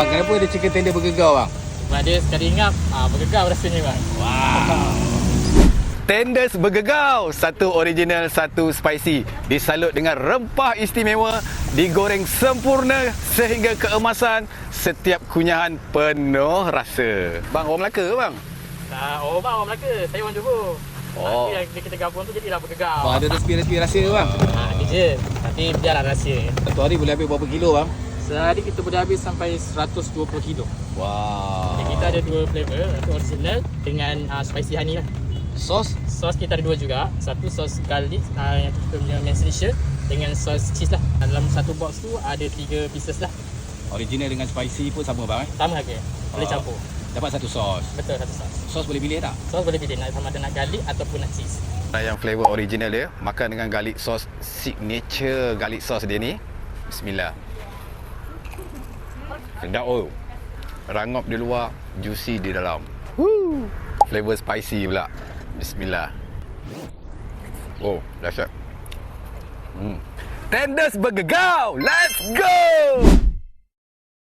Kenapa ada chicken tender bergegau bang? Sebab dia sekali ingat bergegau rasanya bang. Wow. Tenders bergegau, satu original, satu spicy. Disalut dengan rempah istimewa, digoreng sempurna sehingga keemasan, setiap kunyahan penuh rasa. Bang, orang Melaka ke bang? Oh bang, orang Melaka. Saya orang Johor. Oh. Tapi yang kita gabung tu jadilah bergegau. Bang, ada resipi-resipi rasa ke bang? Ada je. Tapi biarlah rahsia. Satu hari boleh habis berapa kilo bang? Sehari kita boleh habis sampai 120 kilo. Wow. Jadi kita ada dua flavor, satu original dengan spicy honey lah. Sos? Sos kita ada dua juga. Satu sos garlic yang kita punya main signature dengan sos cheese lah. Dalam satu box tu ada 3 pieces lah. Original dengan spicy pun sama bang? Sama harga. Boleh campur. Dapat satu sos. Betul, satu sos. Sos boleh pilih tak? Sos boleh pilih nak sama ada nak garlic ataupun nak cheese. Yang flavor original dia, makan dengan garlic sauce, signature garlic sauce dia ni. Bismillah. Sedap oh. Rangop di luar, juicy di dalam. Woo. Flavor spicy pula. Bismillah. Oh, dahsyat. Tenders bergegau. Let's go.